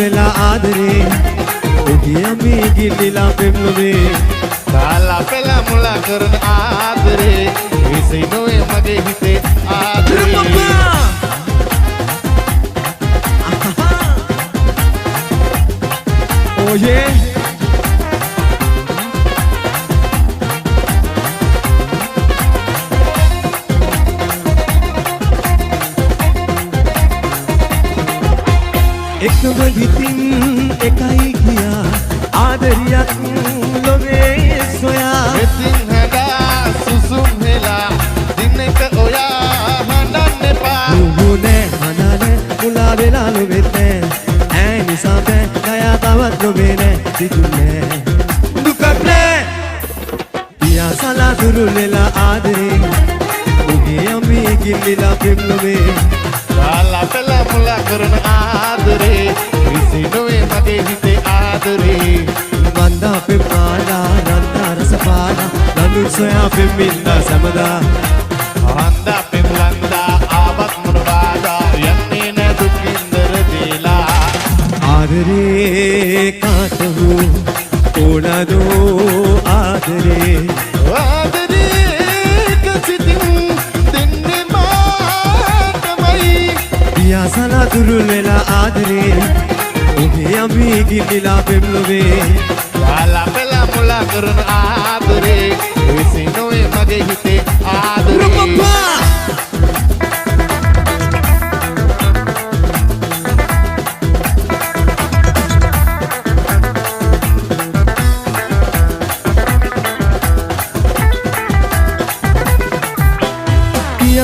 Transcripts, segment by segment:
වෙලා ආදරේ ඔහේ අපි ගිලිලා පෙම්ලුවේ කාලා පෙලා මුලා කරන ආදරේ විසි නොවේ මගේ හිතේ ආදරේ Oh yeah. එකම හිතින් එකයි ගියා ආදරියක් ලොවේ සොයා ඉතින් හැඩා සුසුම් වෙලා දිනක ඔයා හඬන්න එපා නුඹනේ හඬන්නේ මුලා වෙලා ලොවෙන්නේ ඈ නිසා බෑ ගයා තවත් ලොවේ නෑ සිදුන්නේ දුකක් නෑ පියා සලා දුරු වෙලා ආදරේ ඔහේ අපි ගිලිලා පෙම්ලුවේ කාලා පෙලා මුලා කරන ආදරේ විසි නොවේ මගේ හිතේ ආදරේ වන්දා පෙම්මාලා රන්දා රසපාලා නඳු සොයා පෙම්මින්දා සමදා වන්දා පෙම්ලන්දා ආවත් මුරවාදා යන්නේ නැ දුකින්දර දීලා ආදරේ කාට වූ ඕනදෝ ආදරේ ආදරේ කසිතින් දෙන්නේ මාටමයි පියාසලා දුරු වෙලා ආදරේ ඔහේ අපි ගිලිලා පෙම්ලුවේ කාලා පෙලා මුලා කරන ආදරේ විසි නොවේ මගේ හිතේ ආදරේ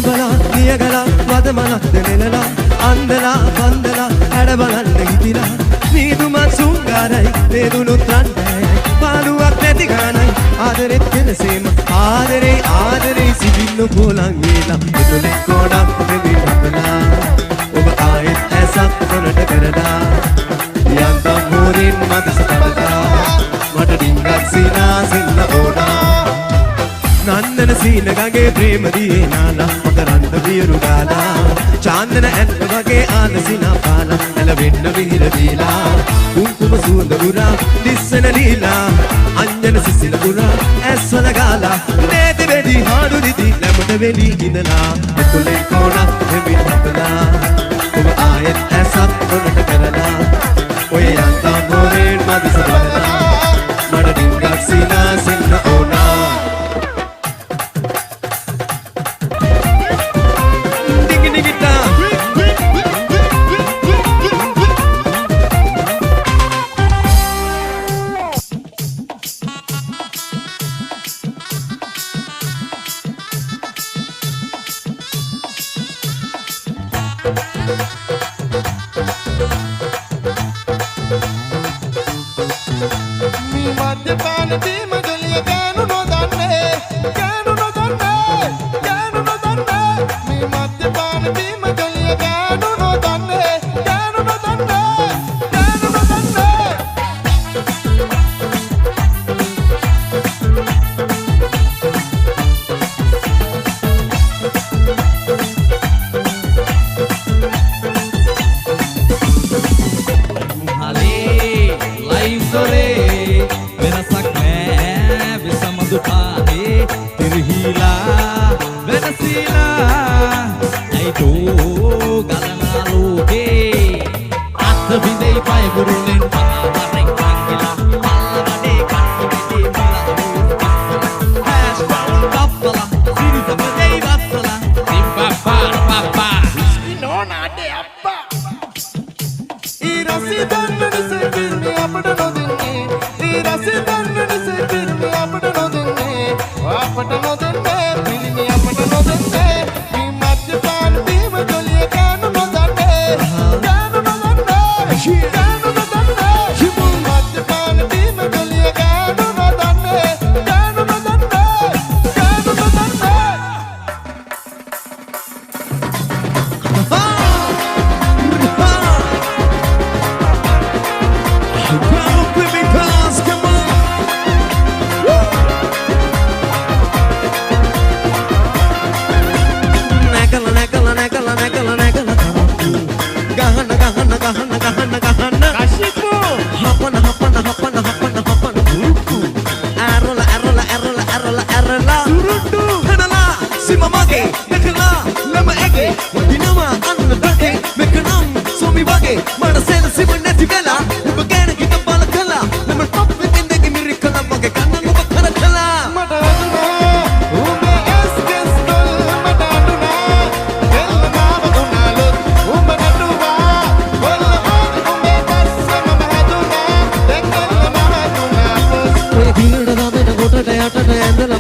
බලා නියගලා වද මනක් දෙනෙලලා අන්දලා බන්දලා හැඩ බලන්න ගිතිලා නීදුමත් සුංගාරයි වේදුනුත් රන්ටයි පාලුවක් නැති ගානයි ආදරෙත් කෙලසේම ආදරේ ආදරේ සිබිල්ලු පොලන් වේලා එතුලේ කොඩක් දෙවි නපලා ඔබ ආයෙත් ඇසක් කොනට කරලා යන්තම් හොරින් මදස කරලා මට ඩිංගක් සීනාසින්න ඕනා නන්දන සීන ගගේ ප්‍රේම දියේ නාලා මකරන්ත වියරු ගාලා චාන්දන ඇත්ත වගේ ආනසිනා පාලා එළවෙන්න විහිර දීලා කුංකුම සුවඳ උරා දිස්සන ලීලා අංජන සිසිල උරා ඇස්වල ගාලා නේද වෙඩි හාඩු දිදි නැමට වෙලි ඉඳලා එතුලේ කොණක් දෙවි නපලා ඔබ ආයෙත් ඇසක් කොනට කරලා ඔය යන්තම් හොරෙන් මදිස බලලා මට ඩිංගක් සීනා සින්න ඕනා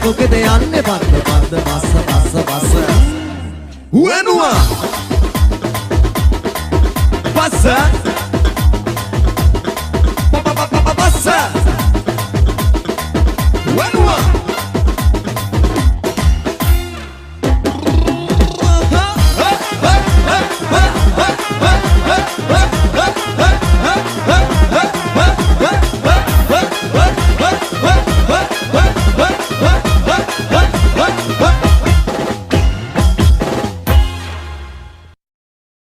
මොකද යන්නේ පද්ද බස්ස වෙනුවා පස්ස